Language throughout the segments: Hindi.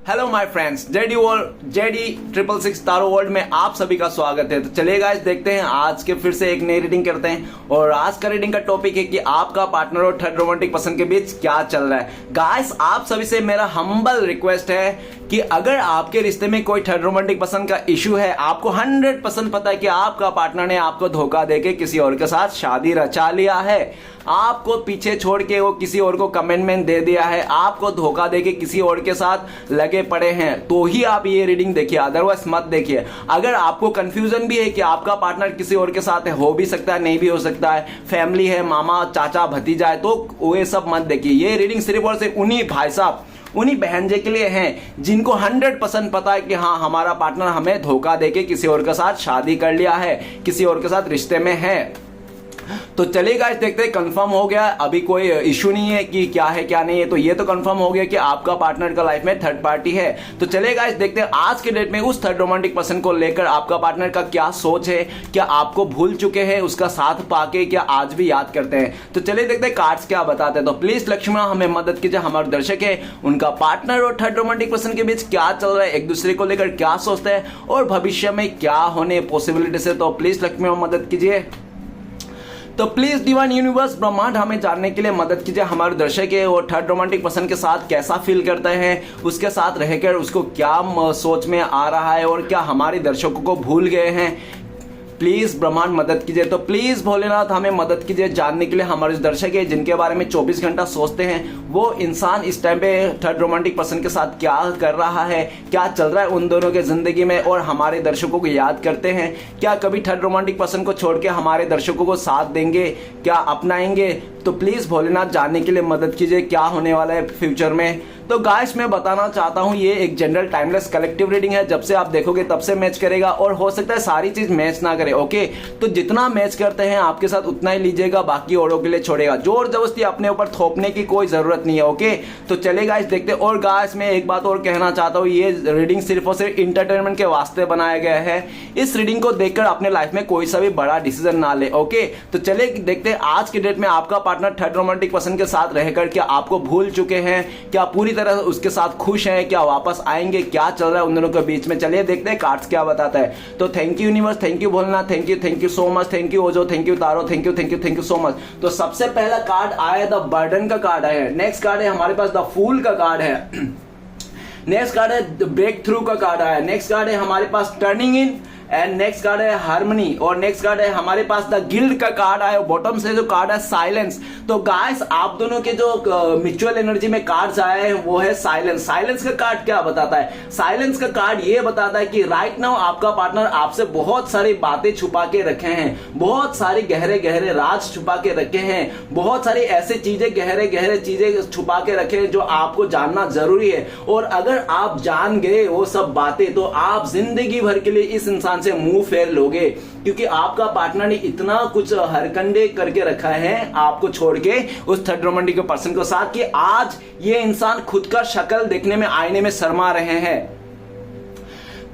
Hello my friends, JD 666 taro world में आप सभी का स्वागत है। तो चलिए गाइस, देखते हैं आज के फिर से एक नई रीडिंग करते हैं। और आज का रीडिंग का टॉपिक है कि आपका पार्टनर और थर्ड रोमांटिक पर्सन के बीच क्या चल रहा है। गाइस, आप सभी से मेरा हम्बल रिक्वेस्ट है कि अगर आपके रिश्ते में कोई थर्ड रोमांटिक पर्सन का इशू है, आपको 100% पता है कि आपका पार्टनर ने आपको धोखा देके किसी और के साथ शादी रचा लिया है, आपको पीछे छोड़ के वो किसी और को कमिटमेंट दे दिया है, आपको धोखा देके किसी और के साथ लगे पड़े हैं, तो ही आप ये रीडिंग देखिए, अदरवाइज मत देखिए। अगर आपको कंफ्यूजन भी है कि आपका पार्टनर किसी और के साथ है, हो भी सकता है, नहीं भी हो सकता है, फैमिली है, मामा चाचा भतीजा है, तो वो सब मत देखिए। ये रीडिंग सिर्फ और सिर्फ उन्हीं भाई साहब, उन्हीं बहनजे के लिए हैं जिनको 100% पता है कि हाँ, हमारा पार्टनर हमें धोखा देके किसी और के साथ शादी कर लिया है, किसी और के साथ रिश्ते में है। तो चलिए गाइस, देखते हैं कंफर्म हो गया, अभी कोई इशू नहीं है कि क्या है क्या नहीं है। तो ये तो कंफर्म हो गया कि आपका पार्टनर का लाइफ में थर्ड पार्टी है। तो चलिए गाइस, देखते हैं आज के डेट में उस थर्ड रोमांटिक पर्सन को लेकर आपका पार्टनर का क्या सोच है, क्या आपको भूल चुके हैं, उसका साथ पाके क्या आज भी याद करते हैं। तो चलिए देखते हैं कार्ड्स क्या बताते हैं। तो प्लीज लक्ष्मण हमें मदद कीजिए, हमारे दर्शक है, उनका पार्टनर और थर्ड रोमांटिक पर्सन के बीच क्या चल रहा है, एक दूसरे को लेकर क्या सोचते हैं और भविष्य में क्या होने पॉसिबिलिटी है। तो प्लीज लक्ष्मण मदद कीजिए। तो प्लीज डिवाइन यूनिवर्स ब्रह्मांड हमें जानने के लिए मदद कीजिए, हमारे दर्शक है और थर्ड रोमांटिक पर्सन के साथ कैसा फील करते हैं, उसके साथ रहकर उसको क्या सोच में आ रहा है और क्या हमारे दर्शकों को भूल गए हैं। प्लीज ब्रह्मांड मदद कीजिए। तो प्लीज भोलेनाथ हमें मदद कीजिए जानने के लिए हमारे दर्शक है जिनके बारे में 24 घंटा सोचते हैं, वो इंसान इस टाइम पे थर्ड रोमांटिक पर्सन के साथ क्या कर रहा है, क्या चल रहा है उन दोनों के जिंदगी में, और हमारे दर्शकों को याद करते हैं, क्या कभी थर्ड रोमांटिक पर्सन को छोड़ के हमारे दर्शकों को साथ देंगे, क्या अपनाएंगे। तो प्लीज भोलेनाथ जानने के लिए मदद कीजिए क्या होने वाला है फ्यूचर में। तो गाइस, मैं बताना चाहता हूं ये एक जनरल टाइमलेस कलेक्टिव रीडिंग है, जब से आप देखोगे तब से मैच करेगा और हो सकता है सारी चीज मैच ना करे। ओके, तो जितना मैच करते हैं आपके साथ उतना ही लीजिएगा, बाकी औरों के लिए छोड़ेगा। जोर जबरदस्ती अपने ऊपर थोपने की कोई जरूरत नहीं है। ओके, तो चले गाइस देखते हैं। और गाइस, मैं एक बात और कहना चाहता हूँ, ये रीडिंग सिर्फ और सिर्फ इंटरटेनमेंट के वास्ते बनाया गया है। इस रीडिंग को देखकर अपने लाइफ में कोई सा भी बड़ा डिसीजन ना ले। ओके, तो चले देखते हैं आज के डेट में आपका पार्टनर थर्ड रोमांटिक पर्सन के साथ रहकर क्या आपको भूल चुके हैं, क्या पूरी तरह उसके साथ खुश हैं, क्या वापस आएंगे, क्या चल रहा है उन दोनों के बीच में। चलिए देखते हैं कार्ड्स क्या बताता है। तो thank you universe, thank you Bholenath, thank you so much, thank you ओजो, thank you tarot, thank you so much. तो सबसे पहला कार्ड आया द बर्डन का कार्ड है। नेक्स्ट कार्ड है हमारे पास द फूल का कार्ड है। नेक्स्ट कार्ड है ब्रेक थ्रू का कार्ड आया। नेक्स्ट कार्ड है हमारे पास turning in, and next card है हार्मनी, और नेक्स्ट कार्ड है हमारे पास द गिल्ड का कार्ड आया। बॉटम से जो कार्ड है साइलेंस। तो गाइस, आप दोनों के जो म्यूचुअल एनर्जी में कार्ड्स आए हैं वो है साइलेंस। साइलेंस का कार्ड क्या बताता है? साइलेंस का कार्ड ये बताता है कि राइट नाउ आपका पार्टनर आपसे बहुत सारी बातें छुपा के रखे हैं, बहुत सारे गहरे गहरे राज छुपा के रखे हैं, बहुत सारी ऐसी चीजें गहरे गहरे चीजें छुपा के रखे हैं जो आपको जानना जरूरी है। और अगर आप जान गए वो सब बातें, तो आप जिंदगी भर के लिए इस इंसान से मुंह फेर लोगे, क्योंकि आपका पार्टनर ने इतना कुछ हरकंडे करके रखा है आपको छोड़ के उस थर्ड रोमांटिक पर्सन के साथ कि आज ये इंसान खुद का शक्ल देखने में आईने में शर्मा रहे हैं।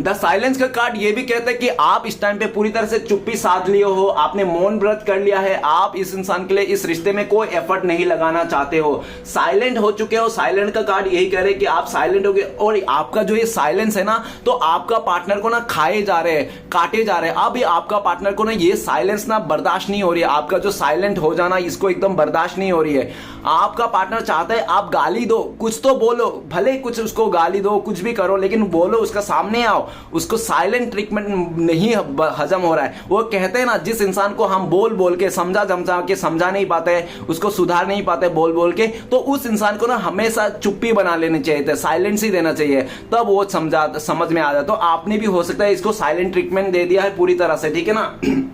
द साइलेंस का कार्ड ये भी कहता है कि आप इस टाइम पे पूरी तरह से चुप्पी साध लिए हो, आपने मौन व्रत कर लिया है, आप इस इंसान के लिए इस रिश्ते में कोई एफर्ट नहीं लगाना चाहते हो, साइलेंट हो चुके हो। साइलेंट का कार्ड यही कह रहे हैं कि आप साइलेंट हो गए, और आपका जो ये साइलेंस है ना, तो आपका पार्टनर को ना खाए जा रहे हैं, काटे जा रहे हैं। अब आपका पार्टनर को ना ये साइलेंस ना बर्दाश्त नहीं हो रही है, आपका जो साइलेंट हो जाना इसको एकदम बर्दाश्त नहीं हो रही है। आपका पार्टनर चाहता है आप गाली दो, कुछ तो बोलो, भले कुछ उसको गाली दो, कुछ भी करो, लेकिन बोलो, उसका सामने आओ। उसको साइलेंट ट्रीटमेंट नहीं हजम हो रहा है। वो कहते हैं ना, जिस इंसान को हम बोल बोल के समझा के समझा नहीं पाते, उसको सुधार नहीं पाते बोल बोल के, तो उस इंसान को ना हमेशा चुप्पी बना लेनी चाहिए था, साइलेंस ही देना चाहिए, तब वो समझ में आ जाए। तो आपने भी हो सकता है इसको साइलेंट ट्रीटमेंट दे दिया है पूरी तरह से, ठीक है ना।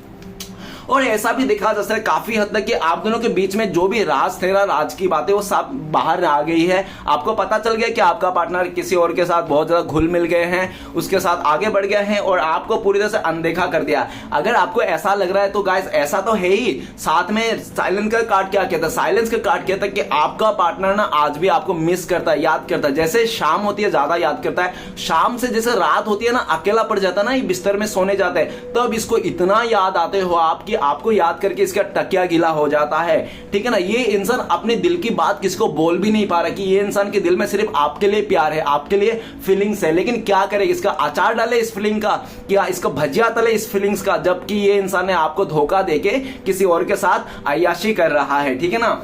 और ऐसा भी देखा जा सकता है काफी हद तक कि आप दोनों के बीच में जो भी राज थे ना, राज की बातें वो सब बाहर आ गई है। आपको पता चल गया कि आपका पार्टनर किसी और के साथ बहुत ज्यादा घुल मिल गए हैं, उसके साथ आगे बढ़ गए हैं और आपको पूरी तरह से अनदेखा कर दिया। अगर आपको ऐसा लग रहा है तो गाइस ऐसा तो है ही। साथ में साइलेंस का कार्ड क्या कहता है? साइलेंस का कार्ड कहता है कि आपका पार्टनर ना आज भी आपको मिस करता है, याद करता है। जैसे शाम होती है ज्यादा याद करता है, शाम से जैसे रात होती है ना, अकेला पड़ जाता है ना, बिस्तर में सोने जाता है, तब इसको इतना याद आते हो आप कि आपको याद करके इसका तकिया गीला हो जाता है, ठीक है ना। ये इंसान अपने दिल की बात किसको बोल भी नहीं पा रहा कि ये इंसान के दिल में सिर्फ आपके लिए प्यार है, आपके लिए फीलिंग्स है, लेकिन क्या करे, इसका अचार डाले इस फीलिंग का, क्या इसका भजिया तले इस फीलिंग्स का, जबकि ये इंसान ने आपको धोखा देके किसी और के साथ अय्याशी कर रहा है, ठीक है ना।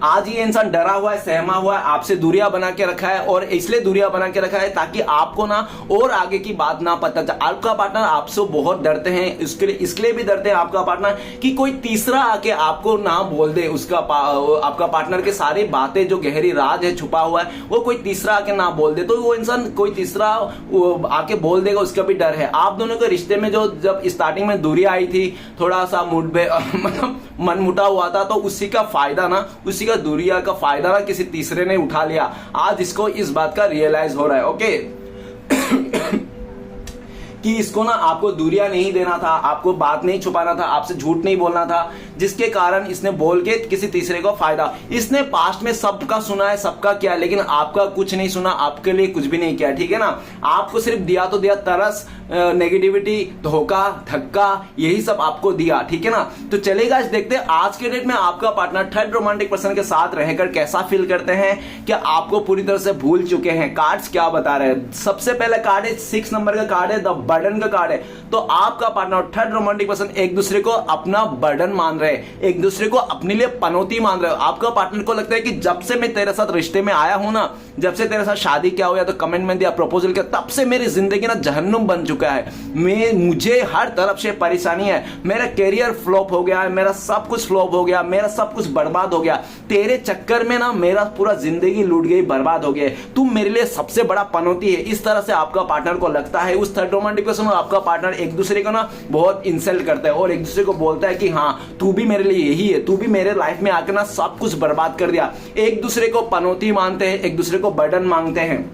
आज ये इंसान डरा हुआ है, सहमा हुआ है, आपसे दूरियां बना के रखा है, और इसलिए दूरियां बना के रखा है ताकि आपको ना और आगे की बात ना पता चले। आपका पार्टनर आपसे बहुत डरते हैं, इसके लिए भी डरते हैं आपका पार्टनर कि कोई तीसरा आके आपको ना बोल दे, आपका पार्टनर के सारी बातें जो गहरी राज है छुपा हुआ है वो कोई तीसरा आके ना बोल दे, तो वो इंसान कोई तीसरा आके बोल देगा, उसका भी डर है। आप दोनों के रिश्ते में जो जब स्टार्टिंग में दूरियां आई थी, थोड़ा सा मतलब मनमुटाव हुआ था, तो उसी का फायदा ना, उसी का दूरिया का फायदा ना किसी तीसरे ने उठा लिया। आज इसको इस बात का रियलाइज हो रहा है, ओके कि इसको ना आपको दूरिया नहीं देना था, आपको बात नहीं छुपाना था, आपसे झूठ नहीं बोलना था, जिसके कारण इसने बोल के किसी तीसरे को फायदा। इसने पास्ट में सबका सुना है, सबका किया, लेकिन आपका कुछ नहीं सुना, आपके लिए कुछ भी नहीं किया, ठीक है ना। आपको सिर्फ दिया तो दिया तरस, नेगेटिविटी, धोखा, धक्का, यही सब आपको दिया, ठीक है ना। तो चलेगा, इस देखते हैं आज के डेट में आपका पार्टनर थर्ड रोमांटिक पर्सन के साथ रहकर कैसा फील करते हैं, क्या आपको पूरी तरह से भूल चुके हैं। कार्ड्स क्या बता रहे हैं। सबसे पहले कार्ड है 6 नंबर का कार्ड है, द बर्डन का कार्ड है। तो आपका पार्टनर और थर्ड रोमांटिक पर्सन एक दूसरे को अपना बर्डन मान रहे हैं, एक दूसरे को अपने लिए पनौती मान रहे हो। आपका पार्टनर को लगता है कि जब से मैं तेरे साथ रिश्ते में आया हूं ना, जब से तेरे साथ शादी क्या हो या तो कमिटमेंट या प्रपोजल किया, तब से मेरी जिंदगी ना जहन्नुम बन चुका है। मुझे हर तरफ से परेशानी है, मेरा कैरियर फ्लॉप हो गया है, मेरा सब कुछ फ्लॉप हो गया, मेरा सब कुछ बर्बाद हो गया, तेरे चक्कर में ना मेरा पूरा जिंदगी लूट गई, बर्बाद हो गया, तुम मेरे लिए सबसे बड़ा पनौती है। इस तरह से आपका पार्टनर को लगता है। उस थर्ड रोमांटिक पर्सन और आपका पार्टनर एक दूसरे को ना बहुत इंसल्ट करता है और एक दूसरे को बोलता है कि हाँ तू भी मेरे लिए यही है, तू भी मेरे लाइफ में आकर ना सब कुछ बर्बाद कर दिया। एक दूसरे को पनौती मानते हैं, एक दूसरे को बर्डन मांगते हैं।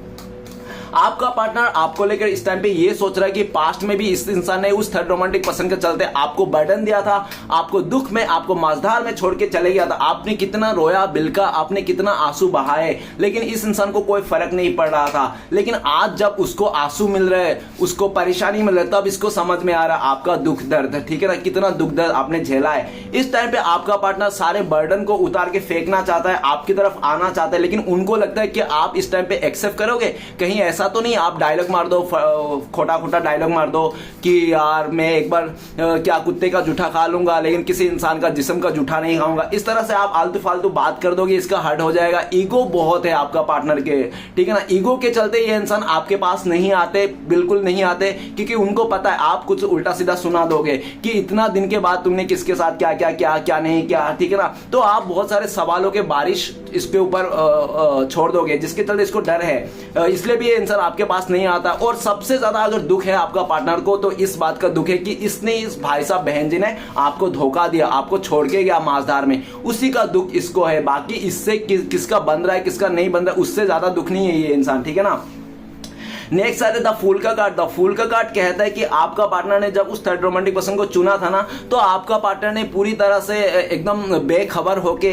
आपका पार्टनर आपको लेकर इस टाइम पे ये सोच रहा है कि पास्ट में भी इस इंसान ने उस थर्ड रोमांटिक पर्सन के चलते आपको बर्डन दिया था, आपको दुख में, आपको मझधार में छोड़ के चले गया था। आपने कितना रोया, बिलका, आपने कितना आंसू बहाए, लेकिन इस इंसान को कोई फर्क नहीं पड़ रहा था। लेकिन आज जब उसको आंसू मिल रहे, उसको परेशानी मिल रही, तब इसको समझ में आ रहा आपका दुख दर्द, ठीक है ना, कितना दुख दर्द आपने झेला है। इस टाइम पे आपका पार्टनर सारे बर्डन को उतार के फेंकना चाहता है, आपकी तरफ आना चाहता है, लेकिन उनको लगता है कि आप इस टाइम पे एक्सेप्ट करोगे। कहीं ऐसा तो नहीं आप डायलॉग मार दो, खोटा खोटा डायलॉग मार दो कि यार मैं एक बार क्या कुत्ते का जूठा खा लूंगा लेकिन किसी इंसान का जिस्म का जूठा नहीं खाऊंगा। इस तरह से आप आलतू फालतू बात कर दोगे, इसका हर्ट हो जाएगा। ईगो बहुत है आपका पार्टनर के, ठीक है ना। ईगो के चलते ये इंसान आपके पास नहीं आते, बिल्कुल नहीं आते, क्योंकि उनको पता है आप कुछ उल्टा सीधा सुना दोगे कि इतना दिन के बाद तुमने किसके साथ क्या क्या क्या क्या नहीं क्या, ठीक है ना। तो आप बहुत सारे सवालों के बारिश इसके ऊपर छोड़ दोगे, जिसके चलते इसको डर है, इसलिए भी ये इंसान आपके पास नहीं आता। और सबसे ज्यादा अगर दुख है आपका पार्टनर को, तो इस बात का दुख है कि इसने, इस भाई साहब बहन जी ने आपको धोखा दिया, आपको छोड़ के गया माझधार में, उसी का दुख इसको है। बाकी इससे किसका बन रहा है किसका नहीं बन रहा है, उससे ज्यादा दुख नहीं है ये इंसान, ठीक है ना। नेक्स्ट आता है द फूल का कार्ड। द फूल का कार्ड कहता है कि आपका पार्टनर ने जब उस थर्ड रोमांटिक पर्सन को चुना था ना, तो आपका पार्टनर ने पूरी तरह से एकदम बेखबर होके,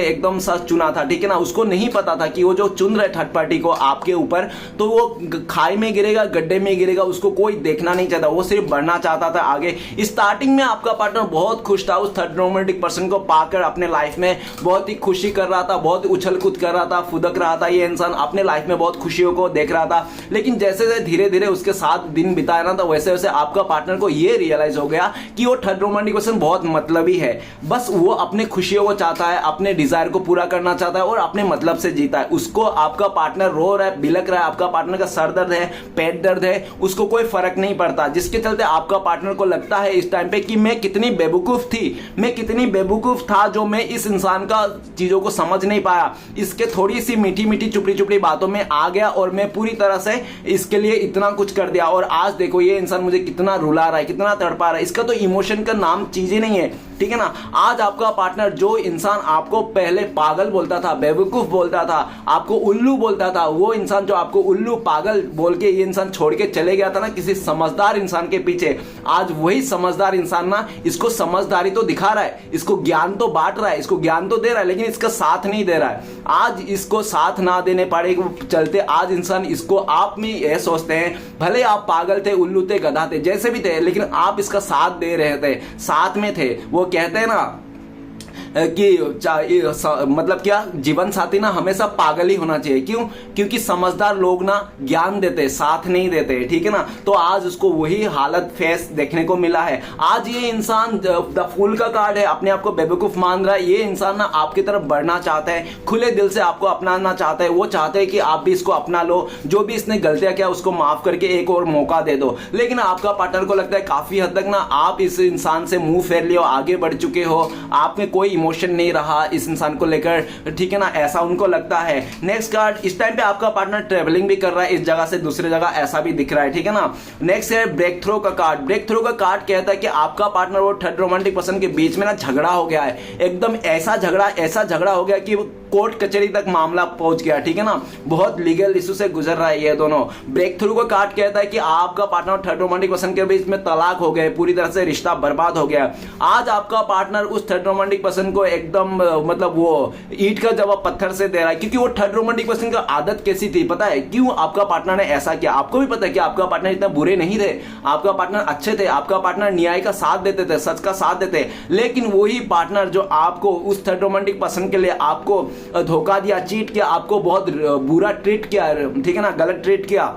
एकदम सा चुना था, ठीक है ना। उसको नहीं पता था कि वो जो चुन रहे थर्ड पार्टी को आपके ऊपर, तो वो खाई में गिरेगा, गड्ढे में गिरेगा, उसको कोई देखना नहीं चाहता, वो सिर्फ बढ़ना चाहता था आगे। स्टार्टिंग में आपका पार्टनर बहुत खुश था, उस थर्ड रोमांटिक पर्सन को पाकर अपने लाइफ में बहुत ही खुशी कर रहा था, बहुत उछल कूद कर रहा था, फुदक रहा था। ये इंसान अपने लाइफ में बहुत खुशियों को देख रहा था, लेकिन जैसे जैसे धीरे धीरे उसके साथ दिन बिताया ना, तो वैसे वैसे आपका पार्टनर को यह रियलाइज हो गया कि वो थर्ड रोमांटिक पर्सन बहुत मतलबी है। बस वो अपने खुशियों को चाहता है, अपने डिजायर को पूरा करना चाहता है और अपने मतलब से जीता है। उसको आपका पार्टनर रो रहा है, बिलक रहा है, आपका पार्टनर का सर दर्द है, पेट दर्द है, उसको कोई फर्क नहीं पड़ता, जिसके चलते आपका पार्टनर को लगता है इस टाइम पे कि मैं कितनी बेवकूफ थी, मैं कितनी बेवकूफ था जो मैं इस इंसान का चीजों को समझ नहीं पाया, इसके थोड़ी सी मीठी मीठी चुपड़ी चुपड़ी बातों में आ गया और मैं पूरी तरह से इसके लिए इतना कुछ कर दिया। और आज देखो ये इंसान मुझे कितना रुला रहा है, कितना तड़पा रहा है। इसका तो इमोशन का नाम चीज ही नहीं है। ठीक है ना। आज आपका पार्टनर, जो इंसान आपको पहले पागल बोलता था, बेवकूफ बोलता था, आपको उल्लू बोलता था, वो इंसान जो आपको उल्लू पागल बोल के ये इंसान छोड़ के चले गया था ना किसी समझदार इंसान के पीछे, आज वही समझदार इंसान ना इसको समझदारी तो दिखा रहा है, इसको ज्ञान तो बांट रहा है, इसको ज्ञान तो दे रहा है, लेकिन इसका साथ नहीं दे रहा है। आज इसको साथ ना देने पाने के चलते आज इंसान इसको आप में यह सोचते हैं, भले आप पागल थे, उल्लू थे, गधा थे, जैसे भी थे, लेकिन आप इसका साथ दे रहे थे, साथ में थे। वो कहते हैं ना कि मतलब क्या, जीवन साथी ना हमेशा पागल ही होना चाहिए। क्यों? क्योंकि समझदार लोग ना ज्ञान देते, साथ नहीं देते, ठीक है ना। तो आज उसको वही हालत फेस देखने को मिला है। आज ये इंसान द फूल का कार्ड है, अपने आप को बेवकूफ मान रहा है। ये इंसान ना आपकी तरफ बढ़ना चाहता है, खुले दिल से आपको अपनाना चाहता है। वो चाहते हैं कि आप भी इसको अपना लो, जो भी इसने गलतियां किया उसको माफ करके एक और मौका दे दो। लेकिन आपका पार्टनर को लगता है काफी हद तक ना आप इस इंसान से मुंह फेर लियो, आगे बढ़ चुके हो, आप में कोई इमोशन नहीं रहा इस इंसान को लेकर, ठीक है ना, ऐसा उनको लगता है। नेक्स्ट कार्ड, इस टाइम पे आपका पार्टनर ट्रेवलिंग भी कर रहा है इस जगह से दूसरी जगह, ऐसा भी दिख रहा है, ठीक है ना। नेक्स्ट है ब्रेक थ्रू का कार्ड। ब्रेक थ्रू का कार्ड कहता है कि आपका पार्टनर और थर्ड रोमांटिक पर्सन के बीच में ना झगड़ा हो गया है, एकदम ऐसा झगड़ा हो गया कि कोर्ट कचहरी तक मामला पहुंच गया, ठीक है ना। बहुत लीगल इशू से गुजर रहा है ये दोनों। ब्रेक थ्रू का कार्ड कहता है कि आपका पार्टनर और थर्ड रोमांटिक पर्सन के बीच में तलाक हो गए, पूरी तरह से रिश्ता बर्बाद हो गया। आज आपका पार्टनर उस थर्ड रोमांटिक पर्सन को एकदम मतलब वो ईंट का जवाब पत्थर से दे रहा है, क्योंकि वो थर्ड रोमांटिक पर्सन का आदत कैसी थी पता है? क्यों आपका पार्टनर ने ऐसा किया? आपको भी पता है कि आपका पार्टनर इतना बुरे नहीं थे, आपका पार्टनर अच्छे थे, आपका पार्टनर न्याय का साथ देते थे, सच का साथ देते। लेकिन वही पार्टनर जो आपको उस थर्ड रोमांटिक पर्सन के लिए आपको धोखा दिया, चीट किया, आपको बहुत बुरा ट्रीट किया, ठीक है ना, गलत ट्रीट किया,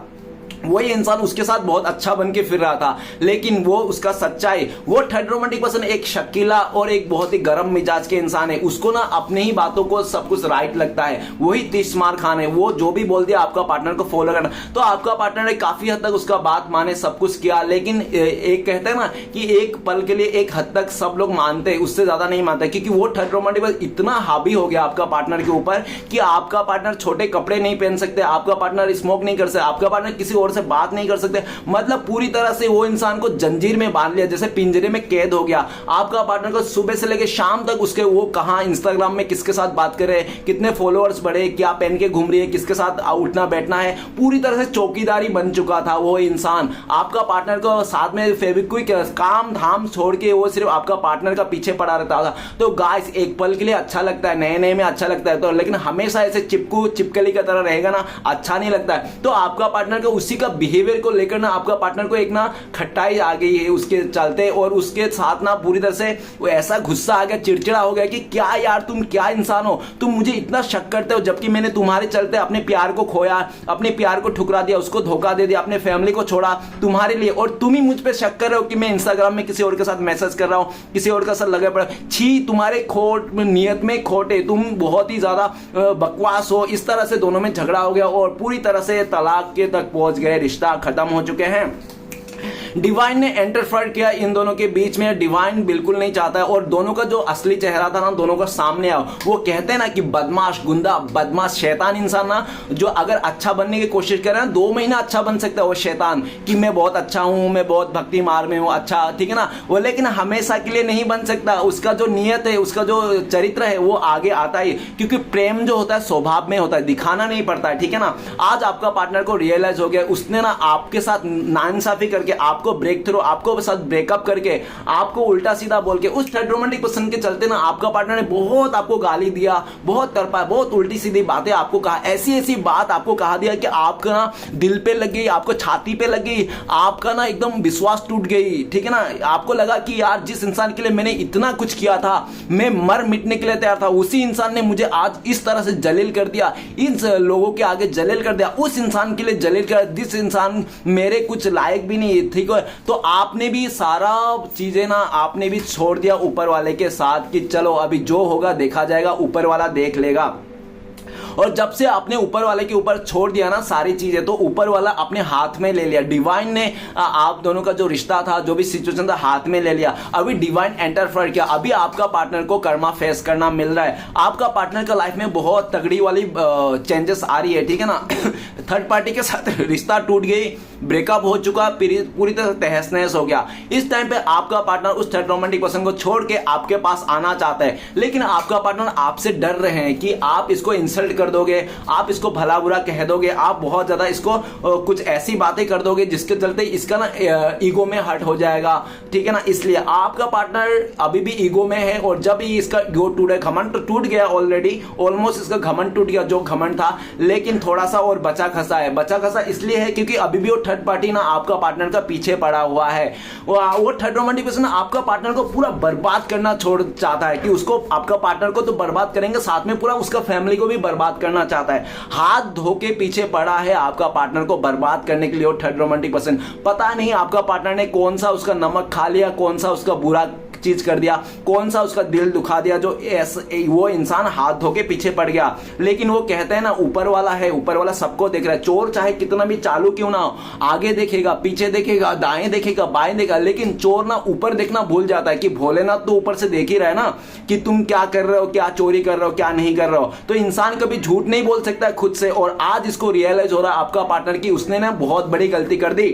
वही इंसान उसके साथ बहुत अच्छा बन के फिर रहा था, लेकिन वो उसका सच्चाई, वो थर्ड रोमांटिक पर्सन एक शकीला और एक बहुत ही गर्म मिजाज के इंसान है। उसको ना अपने ही बातों को सब कुछ राइट लगता है, वही तीस मार खान है, वो जो भी बोल दिया आपका पार्टनर को फॉलो करना। तो आपका पार्टनर ने काफी हद तक उसका बात माने, सब कुछ किया, लेकिन एक कहते हैं ना कि एक पल के लिए एक हद तक सब लोग मानते हैं, उससे ज्यादा नहीं मानते, क्योंकि वो थर्ड रोमांटिक पर्सन इतना हावी हो गया आपका पार्टनर के ऊपर कि आपका पार्टनर छोटे कपड़े नहीं पहन सकते, आपका पार्टनर स्मोक नहीं कर सकते, आपका पार्टनर किसी और से बात नहीं कर सकते। मतलब पूरी तरह से वो इंसान को जंजीर में बांध लिया, जैसे पिंजरे में कैद हो गया। आपका पार्टनर को सुबह से लेकर शाम तक उसके वो कहां इंस्टाग्राम में किसके साथ बात कर रहे हैं, कितने फॉलोअर्स बढ़े, क्या पहन के घूम रही है, किसके साथ उठना बैठना है, पूरी तरह से चौकीदारी बन चुका था वो इंसान। आपका पार्टनर को साथ में फेविक्विक काम धाम छोड़ के वो सिर्फ आपका पार्टनर का पीछे पड़ा रहता था। तो गाइस एक पल के लिए अच्छा लगता है, नए नए में अच्छा लगता है, तो लेकिन हमेशा ऐसे चिपकली की तरह रहेगा ना, अच्छा नहीं लगता है। तो आपका पार्टनर का उसी का बिहेवियर को लेकर ना आपका पार्टनर को एक ना खट्टाई आ गई है उसके चलते, और उसके साथ ना पूरी तरह से वो ऐसा गुस्सा आ गया, चिड़चिड़ा हो गया कि क्या यार तुम क्या इंसान हो, तुम मुझे इतना शक करते हो, जबकि मैंने तुम्हारे चलते अपने प्यार को खोया, अपने प्यार को ठुकरा दिया, उसको धोखा दे दिया, अपने फैमिली को छोड़ा तुम्हारे लिए, और तुम ही मुझ पे शक कर रहे हो कि मैं इंस्टाग्राम में किसी और के साथ मैसेज कर रहा हूं, किसी और का साथ लगे पड़ा। छी, तुम्हारे खोट नियत में खोट है, तुम बहुत ही ज्यादा बकवास हो। इस तरह से दोनों में झगड़ा हो गया और पूरी तरह से तलाक के तक पहुंच गए, रिश्ता खत्म हो चुके हैं। डिवाइन ने एंटरफेयर किया इन दोनों के बीच में। डिवाइन बिल्कुल नहीं चाहता है, और दोनों का जो असली चेहरा था ना दोनों का सामने आओ। वो कहते हैं ना कि बदमाश, गुंडा, बदमाश, शैतान इंसान ना जो अगर अच्छा बनने की कोशिश करे ना 2 महीना अच्छा बन सकता है वो शैतान, कि मैं बहुत अच्छा हूं, मैं बहुत भक्ति मार्ग में हूं, अच्छा, ठीक है ना, वो लेकिन हमेशा के लिए नहीं बन सकता। उसका जो नियत है, उसका जो चरित्र है वो आगे आता ही, क्योंकि प्रेम जो होता है स्वभाव में होता है, दिखाना नहीं पड़ता है, ठीक है ना। आज आपका पार्टनर को रियलाइज हो गया, उसने ना आपके साथ नाइंसाफी करके आपको ब्रेक थ्रू, आपको साथ ब्रेकअप करके, आपको उल्टा सीधा बोल के, उस थर्ड रोमांटिक पर्सन के चलते ना आपका पार्टनर ने बहुत आपको गाली दिया, बहुत तरपा, बहुत उल्टी सीधी बातें आपको कहा, ऐसी ऐसी बात आपको कहा दिया कि आपका ना दिल पे लग गई, आपको छाती पे लग गई, आपका ना एकदम विश्वास टूट गई, ठीक है ना। आपको लगा कि यार जिस इंसान के लिए मैंने इतना कुछ किया था, मैं मर मिटने के लिए तैयार था, उसी इंसान ने मुझे आज इस तरह से जलील कर दिया, इन लोगों के आगे जलील कर दिया, उस इंसान के लिए जलील कर, जिस इंसान मेरे कुछ लायक भी नहीं है, ठीक है। तो आपने भी सारा चीजें ना आपने भी छोड़ दिया ऊपर वाले के साथ कि चलो अभी जो होगा देखा जाएगा, ऊपर वाला देख लेगा। और जब से आपने ऊपर वाले के ऊपर छोड़ दिया ना सारी चीजें, तो ऊपर वाला अपने हाथ में ले लिया। डिवाइन ने आप दोनों का जो रिश्ता था, जो भी सिचुएशन था, हाथ में ले लिया। अभी डिवाइन एंटरफेयर किया, अभी आपका पार्टनर को कर्मा फेस करना मिल रहा है। आपका पार्टनर का लाइफ में बहुत तगड़ी वाली चेंजेस आ रही है, ठीक है ना। थर्ड पार्टी के साथ रिश्ता टूट गई, ब्रेकअप हो चुका, पूरी तरह तहस नहस हो गया। इस टाइम पे आपका पार्टनर उस थर्ड रोमांटिक पर्सन को छोड़ के आपके पास आना चाहता है, लेकिन आपका पार्टनर आपसे डर रहे हैं कि आप इसको इंसल्ट कर दोगे, आप इसको भला बुरा कह दोगे, आप बहुत ज्यादा इसको कुछ ऐसी बातें कर दोगे जिसके चलते इसका ना ईगो में हर्ट हो जाएगा, ठीक है ना। इसलिए आपका पार्टनर अभी भी ईगो में है, और जब ही इसका ईगो टूटे, घमंड तो टूट गया ऑलरेडी, ऑलमोस्ट इसका घमंड टूट गया जो घमंड था, लेकिन थोड़ा सा और बचा खसा है। बचा खसा इसलिए है क्योंकि अभी भी वो थर्ड पार्टी ना आपका पार्टनर का पीछे पड़ा हुआ है। वो थर्ड रोमांटिक पर्सन आपका पार्टनर को पूरा बर्बाद करना छोड़ चाहता है कि उसको, आपका पार्टनर को तो बर्बाद करेंगे, साथ में पूरा उसका फैमिली को भी बर्बाद करना चाहता है। हाथ धो के पीछे पड़ा है आपका पार्टनर को बर्बाद करने के लिए वो थर्ड रोमांटिक पर्सन। पता नहीं आपका पार्टनर ने कौन सा उसका नमक खा लिया, कौन सा उसका बुरा चीज कर दिया, कौन सा उसका दिल दुखा दिया, जो वो इंसान हाथ धो के पीछे पड़ गया। लेकिन वो कहते हैं ना, ऊपर वाला है, ऊपर वाला सबको देख रहा है। चोर चाहे कितना भी चालू क्यों ना हो, आगे देखेगा, पीछे देखेगा, दाएं देखेगा, बाएं देखेगा, लेकिन चोर ना ऊपर देखना भूल जाता है कि भोलेनाथ तो ऊपर से देख ही रहा है ना कि तुम क्या कर रहे हो, क्या चोरी कर रहे हो, क्या नहीं कर रहे हो। तो इंसान कभी झूठ नहीं बोल सकता है खुद से, और आज इसको रियलाइज हो रहा है आपका पार्टनर की उसने ना बहुत बड़ी गलती कर दी,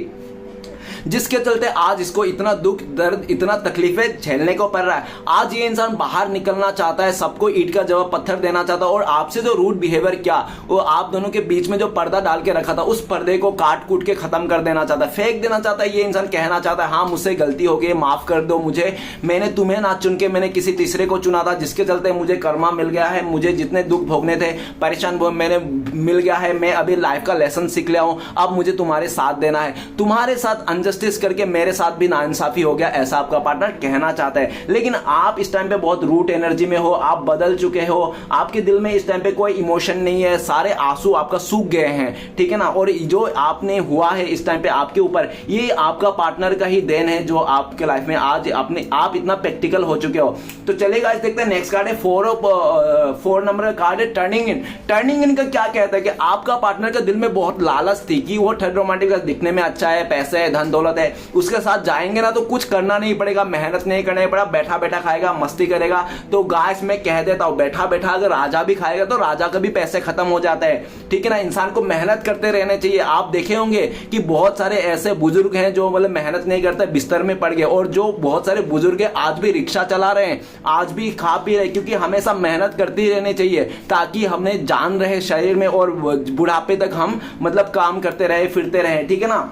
जिसके चलते आज इसको इतना दुख दर्द, इतना तकलीफें झेलने को पड़ रहा है। आज ये इंसान बाहर निकलना चाहता है, सबको ईंट का जवाब पत्थर देना चाहता है, और आपसे जो रूड बिहेवियर किया, वो आप दोनों के बीच में जो पर्दा डाल के रखा था, उस पर्दे को काट कूट के खत्म कर देना चाहता है, फेंक देना चाहता है। ये इंसान कहना चाहता है, हाँ मुझसे गलती हो गई, माफ कर दो मुझे, मैंने तुम्हें ना चुन के मैंने किसी तीसरे को चुना था, जिसके चलते मुझे कर्मा मिल गया है, मुझे जितने दुख भोगने थे, परेशान मैंने मिल गया है, मैं अभी लाइफ का लेसन सीख लिया हूं, अब मुझे तुम्हारे साथ देना है। तुम्हारे साथ अनजस्टिस करके मेरे साथ भी नाइंसाफी हो गया, ऐसा आपका पार्टनर कहना चाहता है। लेकिन आप इस टाइम पे बहुत रूट एनर्जी में हो, आप बदल चुके हो, आपके दिल में इस टाइम पे कोई इमोशन नहीं है, सारे आंसू आपका सूख गए हैं, ठीक है ना। और जो आपने हुआ है इस टाइम पे आपके ऊपर, ये आपका पार्टनर का ही देन है, जो आपके लाइफ में आज आप इतना प्रैक्टिकल हो चुके हो। तो चलेगा, इस देखते हैं नेक्स्ट कार्ड है 4 नंबर कार्ड है टर्निंग इन। टर्निंग इन का क्या कहता है कि आपका पार्टनर का दिल में बहुत लालच थी कि वो थर्ड रोमांटिक दिखने में अच्छा है, पैसे है, धन दौलत है, उसके साथ जाएंगे ना तो कुछ करना नहीं पड़ेगा, मेहनत नहीं करना पड़ा, बैठा बैठा खाएगा, मस्ती करेगा। तो गाइस मैं कह देता हूं, बैठा बैठा अगर राजा भी खाएगा तो राजा का भी पैसे खत्म हो जाता है, ठीक है ना। इंसान को मेहनत करते रहने चाहिए। आप देखे होंगे कि बहुत सारे ऐसे बुजुर्ग हैं जो मतलब मेहनत नहीं करते, बिस्तर में पड़ गए, और जो बहुत सारे बुजुर्ग हैं आज भी रिक्शा चला रहे हैं, आज भी खा पी रहे, क्योंकि हमेशा मेहनत करती रहनी चाहिए ताकि हमें जान रहे शरीर में, और बुढ़ापे तक हम मतलब काम करते रहे, फिरते रहे, ठीक है ना।